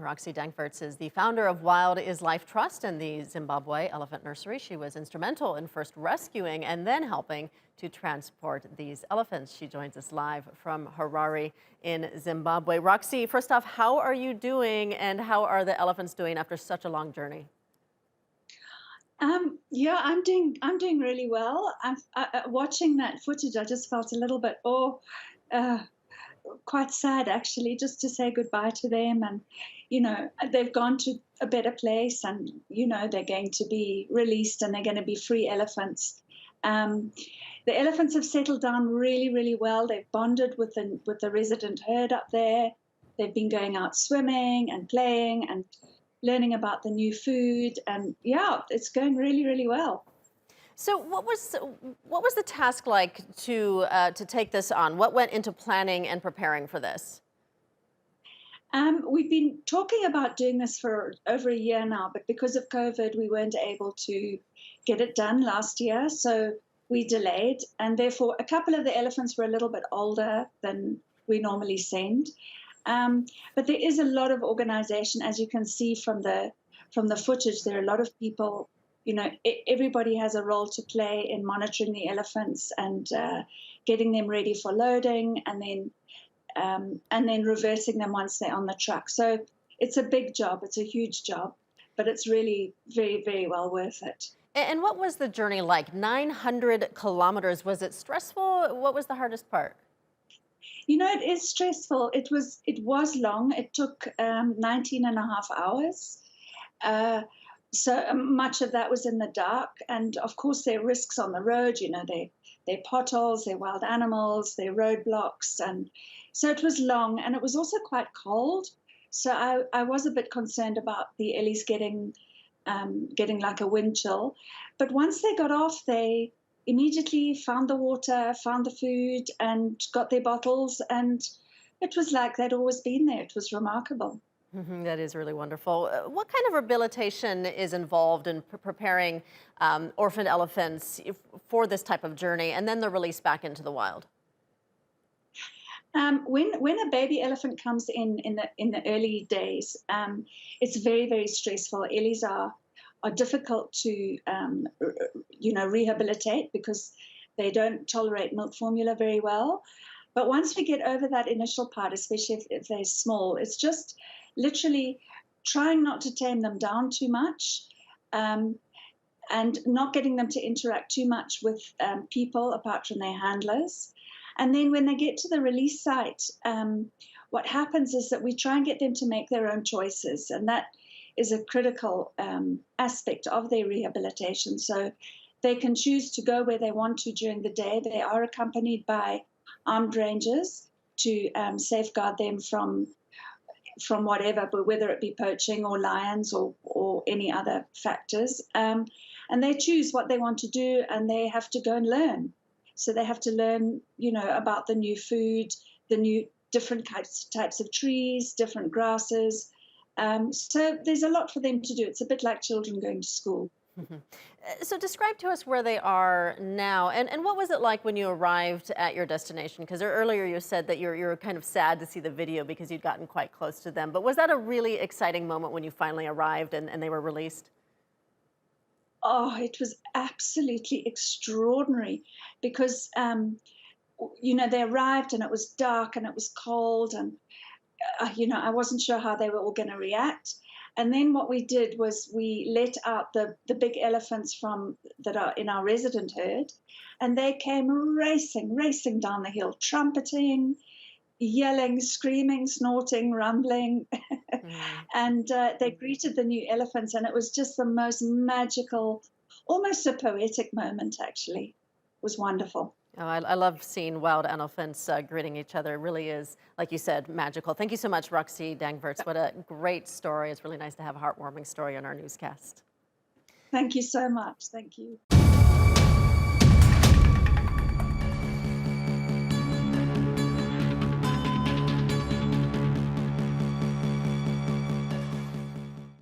Roxy Danckwerts is the founder of Wild is Life Trust and the Zimbabwe Elephant Nursery. She was instrumental in first rescuing and then helping to transport these elephants. She joins us live from Harare in Zimbabwe. Roxy, first off, how are you doing and how are the elephants doing after such a long journey? Yeah, I'm doing really well. Watching that footage, I just felt a little bit, uh, quite sad actually, just to say goodbye to them. And, they've gone to a better place and, they're going to be released and they're going to be free elephants. Um, the elephants have settled down really, really well. They've bonded with the resident herd up there. They've been going out swimming and playing and learning about the new food, and yeah, it's going really, really well. So what was the task like to take this on? What went into planning and preparing for this? We've been talking about doing this for over a year now, but because of COVID, we weren't able to get it done last year, so we delayed, and therefore a couple of the elephants were a little bit older than we normally send. But there is a lot of organization, as you can see from the footage. There are a lot of people. Everybody has a role to play in monitoring the elephants and getting them ready for loading, and then reversing them once they're on the truck. So it's a big job. It's a huge job, but it's really very, very well worth it. And what was the journey like? 900 kilometers. Was it stressful? What was the hardest part? It is stressful. It was long. It took 19 and a half hours. So much of that was in the dark. And of course, there are risks on the road. They're potholes, they're wild animals, they're roadblocks. And so it was long, and it was also quite cold. So I was a bit concerned about the Ellies getting like a wind chill. But once they got off, they immediately found the water, found the food, and got their bottles. And it was like they'd always been there. It was remarkable. That is really wonderful. What kind of rehabilitation is involved in preparing orphaned elephants for this type of journey and then the release back into the wild? When a baby elephant comes in the early days, it's very, very stressful. Ellies are difficult to rehabilitate because they don't tolerate milk formula very well. But once we get over that initial part, especially if they're small, it's just literally trying not to tame them down too much, and not getting them to interact too much with people apart from their handlers. And then when they get to the release site, what happens is that we try and get them to make their own choices. And that is a critical aspect of their rehabilitation. So they can choose to go where they want to during the day. They are accompanied by armed rangers to safeguard them from whatever, but whether it be poaching or lions or any other factors. And they choose what they want to do, and they have to go and learn. So they have to learn, about the new food, the new different types of trees, different grasses. So there's a lot for them to do. It's a bit like children going to school. So describe to us where they are now, and what was it like when you arrived at your destination? Because earlier you said that you're kind of sad to see the video because you'd gotten quite close to them. But was that a really exciting moment when you finally arrived and they were released? Oh, it was absolutely extraordinary because, they arrived and it was dark and it was cold, and, I wasn't sure how they were all going to react. And then what we did was we let out the big elephants that are in our resident herd, and they came racing down the hill, trumpeting, yelling, screaming, snorting, rumbling. And they greeted the new elephants, and it was just the most magical, almost a poetic moment, actually. It was wonderful. Oh, I love seeing wild elephants greeting each other. It really is, like you said, magical. Thank you so much, Roxy Danckwerts. What a great story. It's really nice to have a heartwarming story on our newscast. Thank you so much. Thank you.